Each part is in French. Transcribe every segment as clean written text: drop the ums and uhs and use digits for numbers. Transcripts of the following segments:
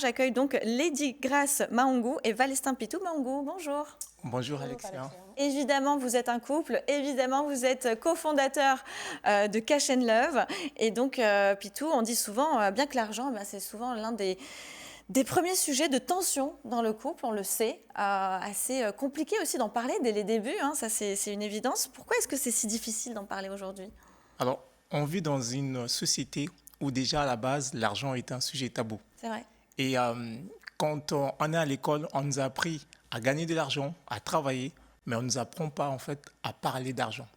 J'accueille donc Lady Grace Maungu et Valestin Pitou. Maungu, bonjour. Bonjour Alexia. Évidemment, vous êtes un couple. Évidemment, vous êtes cofondateur de Cash and Love. Et donc, Pitou, on dit souvent, bien que l'argent, c'est souvent l'un des premiers sujets de tension dans le couple, on le sait. Assez compliqué aussi d'en parler dès les débuts, hein, ça c'est une évidence. Pourquoi est-ce que c'est si difficile d'en parler aujourd'hui? Alors, on vit dans une société où déjà à la base, l'argent est un sujet tabou. C'est vrai. Et quand on est à l'école, on nous a appris à gagner de l'argent, à travailler, mais on ne nous apprend pas en fait à parler d'argent.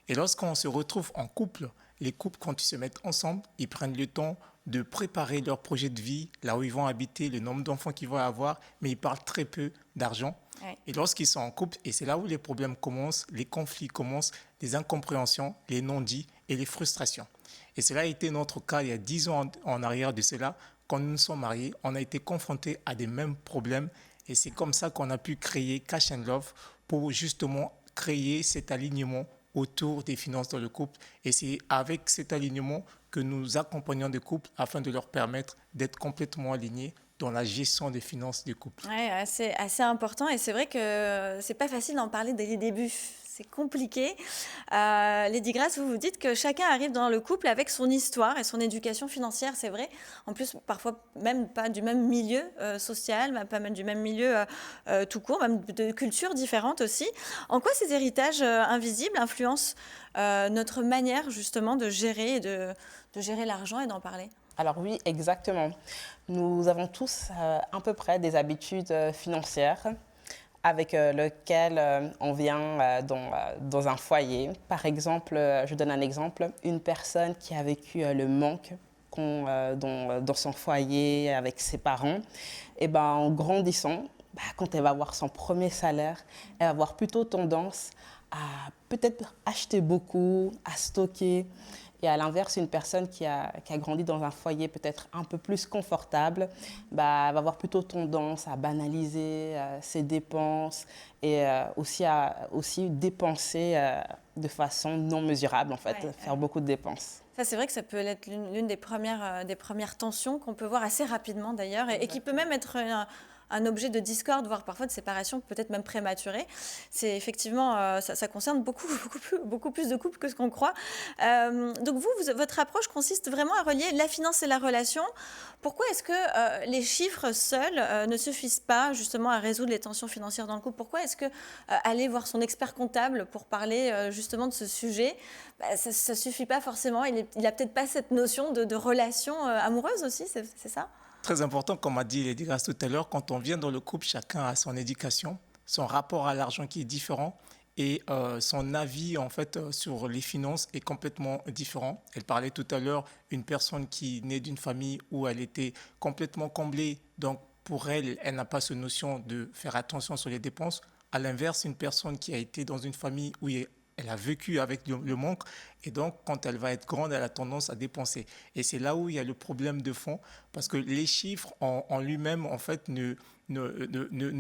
Et lorsqu'on se retrouve en couple, les couples, quand ils se mettent ensemble, ils prennent le temps de préparer leur projet de vie, là où ils vont habiter, le nombre d'enfants qu'ils vont avoir, mais ils parlent très peu d'argent. Ouais. Et lorsqu'ils sont en couple, et c'est là où les problèmes commencent, les conflits commencent, les incompréhensions, les non-dits et les frustrations. Et cela a été notre cas il y a 10 ans en arrière de cela. Quand nous nous sommes mariés, on a été confrontés à des mêmes problèmes. Et c'est comme ça qu'on a pu créer Cash and Love pour justement créer cet alignement autour des finances dans le couple. Et c'est avec cet alignement que nous accompagnons des couples afin de leur permettre d'être complètement alignés dans la gestion des finances du couple. Ouais, assez important. Et c'est vrai que c'est pas facile d'en parler dès les débuts. C'est compliqué. Lady Grace, vous dites que chacun arrive dans le couple avec son histoire et son éducation financière, c'est vrai. En plus, parfois même pas du même milieu social, pas même du même milieu tout court, même de cultures différentes aussi. En quoi ces héritages invisibles influencent notre manière justement de gérer, de gérer l'argent et d'en parler? Alors oui, exactement. Nous avons tous à peu près des habitudes financières avec lesquelles on vient dans un foyer. Par exemple, je donne un exemple, une personne qui a vécu le manque dans son foyer avec ses parents, et ben, en grandissant, quand elle va avoir son premier salaire, elle va avoir plutôt tendance à peut-être acheter beaucoup, à stocker. Et à l'inverse, une personne qui a grandi dans un foyer peut-être un peu plus confortable, va avoir plutôt tendance à banaliser ses dépenses et aussi dépenser de façon non mesurable, en fait, faire beaucoup de dépenses. Ça, c'est vrai que ça peut être l'une des premières tensions qu'on peut voir assez rapidement d'ailleurs et qui peut même être un objet de discorde, voire parfois de séparation, peut-être même prématurée. C'est effectivement, ça concerne beaucoup plus de couples que ce qu'on croit. Donc votre approche consiste vraiment à relier la finance et la relation. Pourquoi est-ce que les chiffres seuls ne suffisent pas justement à résoudre les tensions financières dans le couple? Pourquoi est-ce que aller voir son expert comptable pour parler justement de ce sujet, ça ne suffit pas forcément? Il n'a peut-être pas cette notion de relation amoureuse aussi, c'est ça? Très important, comme a dit Lady Grace tout à l'heure, quand on vient dans le couple, chacun a son éducation, son rapport à l'argent qui est différent et son avis en fait sur les finances est complètement différent. Elle parlait tout à l'heure d'une personne qui naît d'une famille où elle était complètement comblée, donc pour elle, elle n'a pas cette notion de faire attention sur les dépenses. À l'inverse, une personne qui a été dans une famille où elle a vécu avec le manque et donc quand elle va être grande, elle a tendance à dépenser. Et c'est là où il y a le problème de fond parce que les chiffres en lui-même en fait ne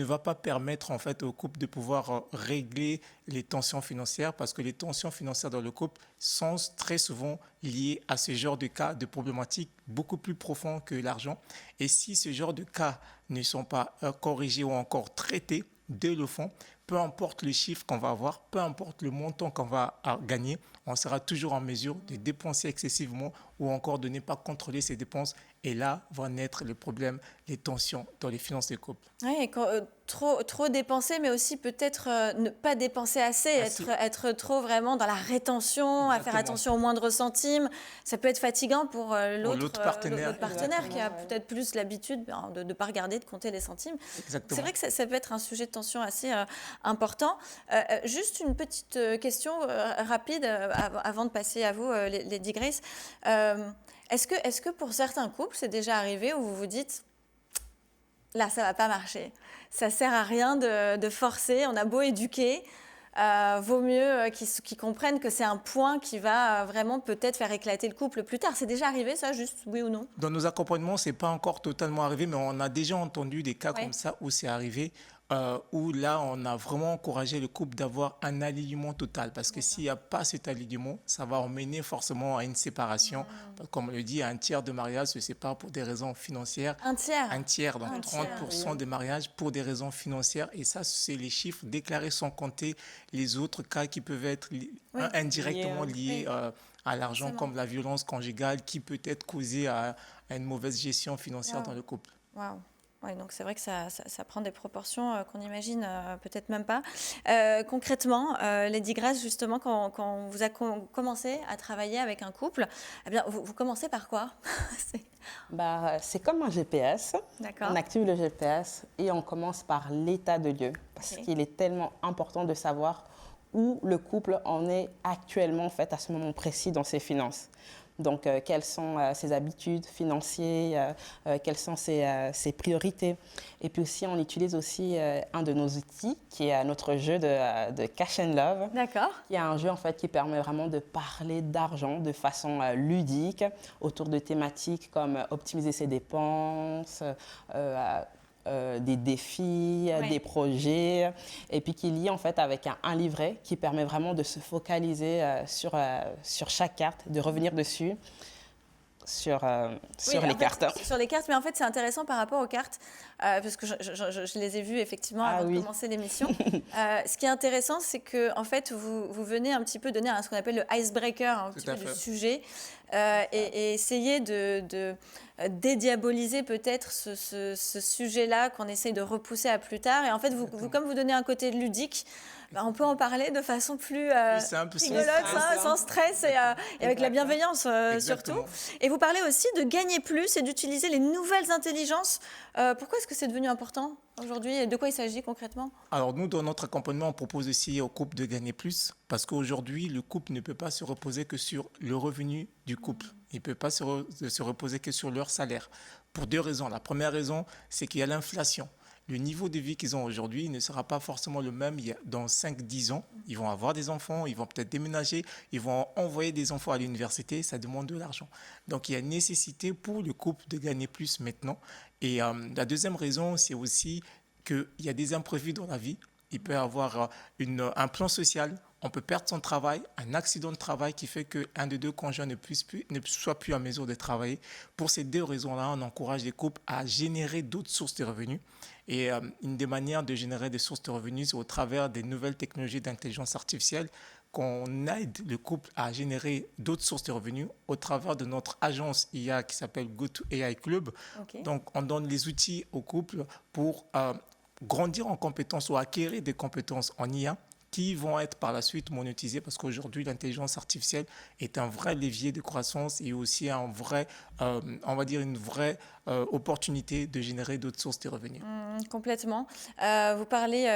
va pas permettre en fait au couple de pouvoir régler les tensions financières parce que les tensions financières dans le couple sont très souvent liées à ce genre de cas de problématiques beaucoup plus profonds que l'argent. Et si ce genre de cas ne sont pas corrigés ou encore traités dès le fond, peu importe le chiffre qu'on va avoir, peu importe le montant qu'on va gagner, on sera toujours en mesure de dépenser excessivement ou encore de ne pas contrôler ses dépenses. Et là vont naître les problèmes, les tensions dans les finances des couples. Oui, trop dépenser, mais aussi peut-être ne pas dépenser assez, être trop vraiment dans la rétention, à faire attention aux moindres centimes. Ça peut être fatigant pour l'autre partenaire, qui a peut-être plus l'habitude de ne pas regarder, de compter les centimes. Exactement. C'est vrai que ça peut être un sujet de tension assez important. Juste une petite question rapide avant de passer à vous, Lady Grace. Est-ce que pour certains couples, c'est déjà arrivé où vous vous dites là, ça va pas marcher. Ça sert à rien de forcer. On a beau éduquer, vaut mieux qu'ils comprennent que c'est un point qui va vraiment peut-être faire éclater le couple plus tard. C'est déjà arrivé, ça, juste oui ou non? Dans nos accompagnements, c'est pas encore totalement arrivé, mais on a déjà entendu des cas comme ça où c'est arrivé. où là, on a vraiment encouragé le couple d'avoir un alignement total. Parce que s'il n'y a pas cet alignement, ça va emmener forcément à une séparation. Comme on le dit, un tiers de mariage se sépare pour des raisons financières. Un tiers. Un tiers, donc Un 30% tiers. des mariages pour des raisons financières. Et ça, c'est les chiffres déclarés sans compter les autres cas qui peuvent être indirectement liés à l'argent, Forcément. comme la violence conjugale qui peut être causée à une mauvaise gestion financière dans le couple. Waouh. Oui, donc c'est vrai que ça prend des proportions qu'on n'imagine peut-être même pas. Concrètement, Lady Grace, justement, quand vous avez commencé à travailler avec un couple, eh bien, vous commencez par quoi? C'est comme un GPS. D'accord. On active le GPS et on commence par l'état de lieu. Parce Ok. qu'il est tellement important de savoir où le couple en est actuellement en fait, à ce moment précis dans ses finances. Donc, quelles sont ses habitudes financières, quelles sont ses priorités. Et puis aussi, on utilise aussi un de nos outils qui est notre jeu de Cash and Love. D'accord. Il y a un jeu en fait qui permet vraiment de parler d'argent de façon ludique autour de thématiques comme optimiser ses dépenses, des défis, Ouais. des projets, et puis qui lie en fait avec un livret qui permet vraiment de se focaliser sur chaque carte, de revenir dessus sur Oui, les en fait, cartes. sur les cartes, mais en fait, c'est intéressant par rapport aux cartes, parce que je les ai vues effectivement Ah avant de oui. commencer l'émission. Ce qui est intéressant, c'est que en fait, vous venez un petit peu donner ce qu'on appelle le icebreaker, un petit Tout à peu du fait. sujet, et essayer de dédiaboliser peut-être ce sujet-là qu'on essaye de repousser à plus tard. Et en fait, comme vous donnez un côté ludique, on peut en parler de façon plus Plus simple, rigolote, sans sans stress et avec la bienveillance surtout. Exactement. Et vous parlez aussi de gagner plus et d'utiliser les nouvelles intelligences. Pourquoi est-ce que c'est devenu important aujourd'hui et de quoi il s'agit concrètement? Alors nous, dans notre accompagnement, on propose aussi au couple de gagner plus parce qu'aujourd'hui, le couple ne peut pas se reposer que sur le revenu du couple. Il ne peut pas se reposer que sur leur salaire. Pour deux raisons. La première raison, c'est qu'il y a l'inflation. Le niveau de vie qu'ils ont aujourd'hui ne sera pas forcément le même dans 5-10 ans. Ils vont avoir des enfants, ils vont peut-être déménager, ils vont envoyer des enfants à l'université, ça demande de l'argent. Donc il y a nécessité pour le couple de gagner plus maintenant. Et la deuxième raison, c'est aussi qu'il y a des imprévus dans la vie. Il peut y avoir un plan social, on peut perdre son travail, un accident de travail qui fait qu'un des deux conjoints ne soit plus à mesure de travailler. Pour ces deux raisons-là, on encourage les couples à générer d'autres sources de revenus. Et une des manières de générer des sources de revenus, c'est au travers des nouvelles technologies d'intelligence artificielle qu'on aide le couple à générer d'autres sources de revenus au travers de notre agence IA qui s'appelle GoToAI Club. Ok. Donc, on donne les outils au couple pour grandir en compétences ou acquérir des compétences en IA qui vont être par la suite monétisées parce qu'aujourd'hui, l'intelligence artificielle est un vrai levier de croissance et aussi on va dire une vraie opportunité de générer d'autres sources de revenus. Complètement. Vous parlez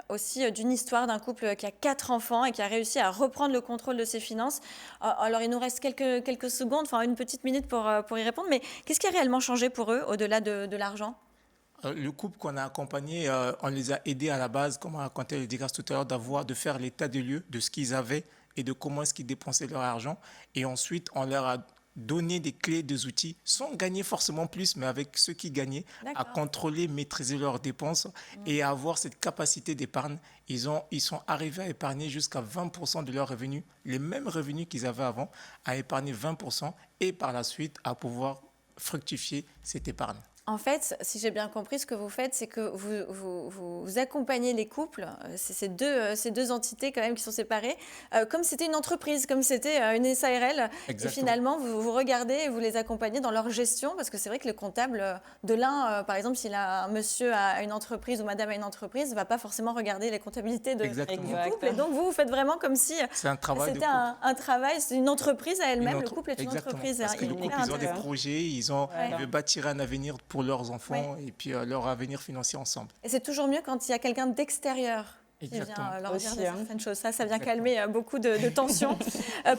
aussi d'une histoire d'un couple qui a 4 enfants et qui a réussi à reprendre le contrôle de ses finances. Alors, il nous reste quelques secondes, enfin une petite minute pour y répondre, mais qu'est-ce qui a réellement changé pour eux au-delà de l'argent? Le couple qu'on a accompagné, on les a aidés à la base, comme a raconté Lady Grace tout à l'heure, de faire l'état des lieux de ce qu'ils avaient et de comment est-ce qu'ils dépensaient leur argent. Et ensuite, on leur a donné des clés, des outils, sans gagner forcément plus, mais avec ceux qui gagnaient, à D'accord. contrôler, maîtriser leurs dépenses et à avoir cette capacité d'épargne. Ils sont arrivés à épargner jusqu'à 20% de leurs revenus, les mêmes revenus qu'ils avaient avant, à épargner 20% et par la suite à pouvoir fructifier cette épargne. En fait, si j'ai bien compris, ce que vous faites, c'est que vous accompagnez les couples, c'est ces deux entités quand même qui sont séparées, comme c'était une entreprise, comme c'était une SARL. Et Exactement. finalement, vous regardez et vous les accompagnez dans leur gestion, parce que c'est vrai que le comptable de l'un, par exemple, s'il a un monsieur à une entreprise ou madame à une entreprise, ne va pas forcément regarder les comptabilités du Exactement. couple. Et donc, vous faites vraiment comme si C'est un travail de c'était couple. un travail, c'est une entreprise à elle-même. Le couple est une Exactement. entreprise. Parce que le couple, ils ont des intéressant. projets, ils veulent bâtir un avenir pour leurs enfants et puis leur avenir financier ensemble. Et c'est toujours mieux quand il y a quelqu'un d'extérieur qui Exactement. vient leur dire Aussi, certaines choses. Ça vient Exactement. calmer beaucoup de tensions.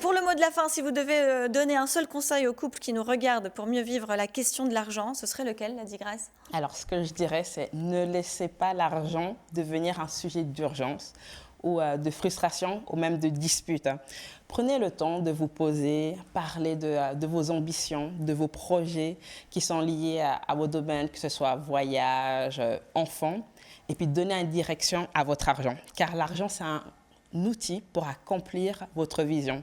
Pour le mot de la fin, si vous devez donner un seul conseil aux couples qui nous regardent pour mieux vivre la question de l'argent, ce serait lequel, Lady Grace? Alors, ce que je dirais, c'est ne laissez pas l'argent devenir un sujet d'urgence ou de frustration ou même de disputes. Prenez le temps de vous poser, parler de vos ambitions, de vos projets qui sont liés à vos domaines, que ce soit voyage, enfants, et puis donner une direction à votre argent. Car l'argent, c'est un outil pour accomplir votre vision.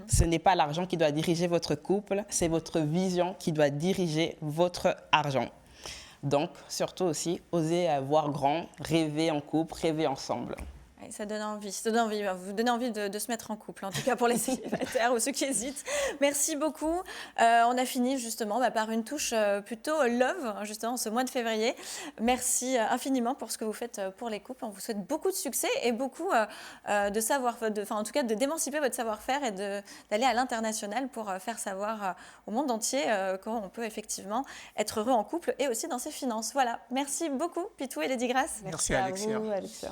Ce n'est pas l'argent qui doit diriger votre couple, c'est votre vision qui doit diriger votre argent. Donc, surtout aussi, osez voir grand, rêver en couple, rêver ensemble. Ouais, ça donne envie, vous donnez envie de se mettre en couple, en tout cas pour les célibataires ou ceux qui hésitent. Merci beaucoup. On a fini justement par une touche plutôt love, justement, ce mois de février. Merci infiniment pour ce que vous faites pour les couples. On vous souhaite beaucoup de succès et beaucoup de savoir, en tout cas de d'émanciper votre savoir-faire et d'aller à l'international pour faire savoir au monde entier comment on peut effectivement être heureux en couple et aussi dans ses finances. Voilà, merci beaucoup Pitou et Lady Grace. Merci Alexia. À vous, Alexia.